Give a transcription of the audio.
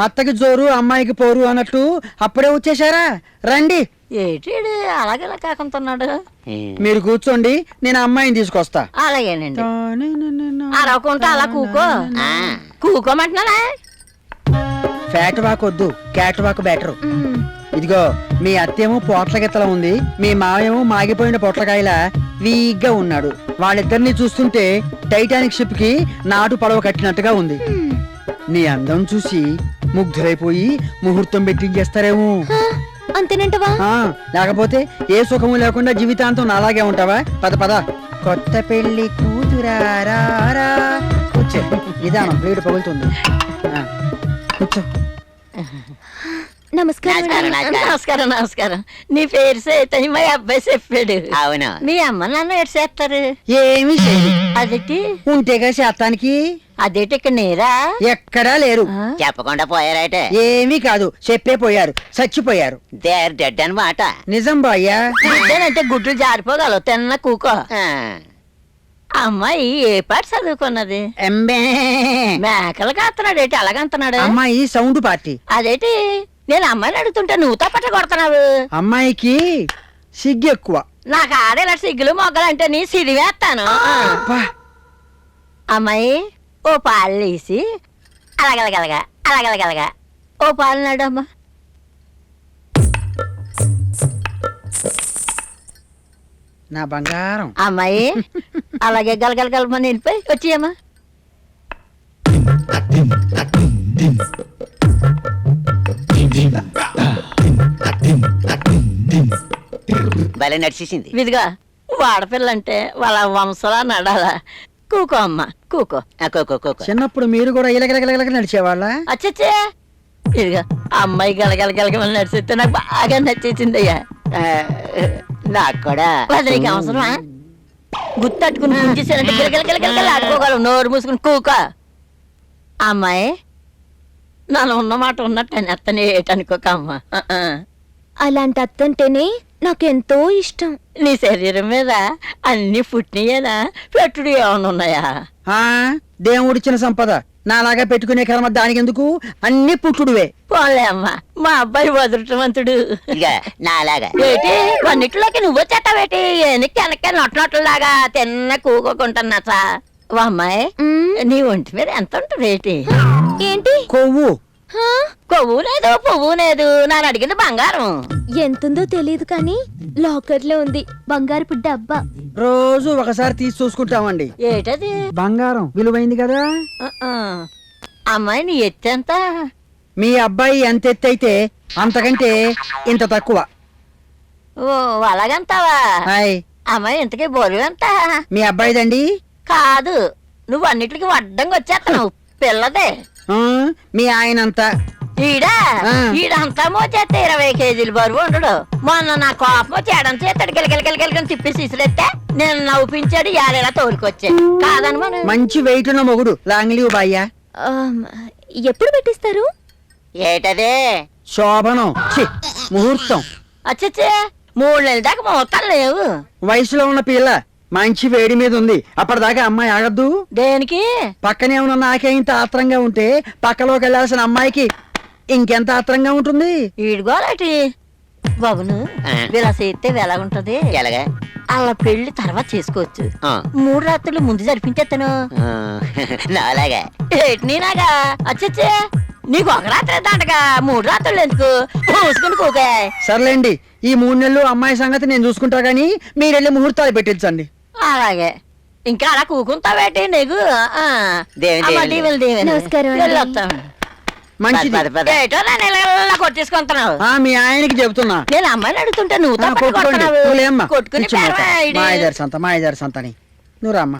అత్తకి జోరు అమ్మాయికి పోరు అన్నట్టు అప్పుడే వచ్చేసారా? రండి. ఏటి అలాగేలా కాకుంటున్నాడు. మీరు కూర్చోండి, నేను అమ్మాయిని తీసుకొస్తా. అలాగేనండి. అరవకుంటా అలా కూకో. కూకోమంటున్నానా? ఫ్యాట్ వాక్ వద్దు, క్యాట్ వాక్ బెటర్. ఇదిగో మీ అత్తేమో పోట్ల గిత్తలా ఉంది, మీ మావేమో మాగిపోయిన పొట్లకాయలా వీగ్గా ఉన్నాడు. వాళ్ళిద్దరిని చూస్తుంటే టైటానిక్ షిప్ కి నాటు పడవ కట్టినట్టుగా ఉంది. నీ అందం చూసి ముగ్ధులైపోయి ముహూర్తం పెట్టించేస్తారేమో. అంతేనంటవా? లేకపోతే ఏ సుఖము లేకుండా జీవితాంతం అలాగే ఉంటావా? పద పద. కొత్త పెళ్లి కూతురారా, కూర్చో. నిదానం, వేడి పగులుతుంది. కూర్చో. నమస్కారం. నమస్కారం. నీ పేరు సేతని మా అబ్బాయి చెప్పాడు. అవును. మీ అమ్మ నాన్న ఎటు చేస్తారు? ఏమి చేయదు. అదేటి ఉంటేగా శాతానికి. అదేటి ఇక్కడ నేరా? ఎక్కడా లేరు. చెప్పకుండా పోయారైతే? ఏమీ కాదు, చెప్పే పోయారు, చచ్చిపోయారు. దేర్ డెడ్ అనమాట. నిజం బాయ్యా. అంటే గుడ్లు జారిపోగలవు. తిన్న కూకో. అమ్మాయి ఏ పాట చదువుకున్నది? మేకలు కాస్తున్నాడు. ఏంటి అలాగంటున్నాడు? అమ్మాయి సౌండ్ పార్టీ. అదేటి నేను అమ్మాయిని అడుగుతుంటే నువ్వు తప్పట కొడుతున్నావు. అమ్మాయికి సిగ్గు ఎక్కువ. నాకు ఆడేలా సిగ్గులు మొగ్గలు అంటే నీ సిరివేస్తాను. అమ్మాయి ఓ పాలు వేసి అలాగలగలగా ఓ పాలు నాడు అమ్మా. నా బంగారం. అమ్మాయి అలాగే గలగలగలమని వెళ్ళిపోయి వచ్చేయమ్మా. భలే నడిచేసింది. ఇదిగా వాడపిల్లంటే వాళ్ళ వంశలా నడాలా. కూకో అమ్మా కూకో. చిన్నప్పుడు మీరు కూడా ఇలగలగలగలగ నడిచేవాళ్ళ? అచ్చచ్చే ఇదిగా అమ్మాయి గలగలగలగమని నడిచితే నాకు బాగా నచ్చేసిందయ్యా. నాకు కూడా. నీకు అవసరమా? గుర్తట్టుకుని గుంజేసానంటే గిలగిలగిలగిలగిల ఆడుకోగలవు. నోరు మూసుకుని కూకో. అమ్మాయి నన్ను ఉన్నమాట ఉన్నట్టు అని అత్తనే ఏటనుకోక అమ్మా. అలాంటి అత్తంటేనే నాకెంతో ఇష్టం. నీ శరీరం మీద అన్ని పుట్టినయేనా? పెట్టుడు ఏమన్నా ఉన్నాయా? దేవుడిచ్చిన సంపద నాలాగా పెట్టుకునే కర్మ దానికి ఎందుకు? అన్ని పుట్టుడువే. పోలే అమ్మా, మా అబ్బాయి వదృష్టవంతుడు. నాలాగా ఏటి అన్నిటిలోకి నువ్వు వచ్చేటావేటి? ఎనక్కి వెనక్కి నొట్టలాగా తిన్న కూకోకుంటున్నా సా. ఓ అమ్మాయి, నీ ఒంటి మీద ఎంత ఉంటుంది? ఏంటి ఏంటి? కొవ్వు. కొవ్వు లేదు పువ్వు లేదు. నాన్న అడిగింది బంగారం. ఎంతుందో తెలియదు కానీ లాకర్ లో ఉంది బంగారు డబ్బా. రోజు ఒకసారి తీసి చూసుకుంటామండి. ఏటది? బంగారం విలువైంది కదా. అమ్మాయి నీ ఎత్తెంత? మీ అబ్బాయి ఎంత ఎత్తు అయితే అంతకంటే ఇంత తక్కువ. ఓ అలాగంతావా? అమ్మాయి ఇంతకీ బరువు ఎంత? మీ అబ్బాయిదండి. కాదు, నువ్వు అన్నిటికి వడ్డంగా వచ్చేస్తున్నావు. పిల్లదే. మీ ఆయన అంతా. ఈడంతా మోచేస్తే 20 కేజీలు బరువు ఉండడు. మొన్న నా కోపం చేయడం చేస్తాడు. గిలగిలగిలగిలగని తిప్పేసి ఇసురెత్తే నేను నవ్వుపించాడు. యారేలా తోలుకొచ్చా కాదని మనం. మంచి వెయిట్ ఉన్న మొగుడు. లాంగ్ లీవ్ బాయ్యా. ఎప్పుడు పెట్టిస్తారు? ఏటదే? శోభనం, ముహూర్తం. అచ్చచ్చే 3 నెలల దాకా ముహూర్తాలు లేవు. వయసులో ఉన్న పిల్ల మంచి వేడి మీద ఉంది. అప్పటిదాకా అమ్మాయి ఆగద్దు. దేనికి? పక్కనే ఉన్న నాకే ఇంత ఆత్రంగా ఉంటే పక్కలోకి వెళ్లాల్సిన అమ్మాయికి ఇంకెంత ఆత్రంగా ఉంటుంది. ఈడుగోలేటి బాబును ఇలా చేస్తే ఎలాగుంటది? ఎలాగా? అలా పెళ్లి తర్వాత చేసుకోవచ్చు. 3 రాత్రులు ముందు జరిపించేస్తాను. నాలాగా? ఏటి నీలాగా? అచ్చచ్చే నీకు 1 రాత్రి దాటగా 3 రాత్రులు ఎందుకు? మూసుకుని కూకే. సర్లేండి, ఈ 3 నెలలు అమ్మాయి సంగతి నేను చూసుకుంటా గానీ మీరెళ్ళి ముహూర్తాలు పెట్టించండి. అలాగే. ఇంకా అలా కూకుంటావేటి నీకు? నమస్కారం. మంచిది. ఏటో నేను ఇలా కొట్టేసుకుంటున్నావు. మీ ఆయనకి చెబుతున్నా. నేను అమ్మాయిని అడుగుతుంటే నువ్వు కొట్టుకోండి. కొట్టుకుని మాయదారి సంత, మాయదారి సంతని. నువ్వు రామ్మా.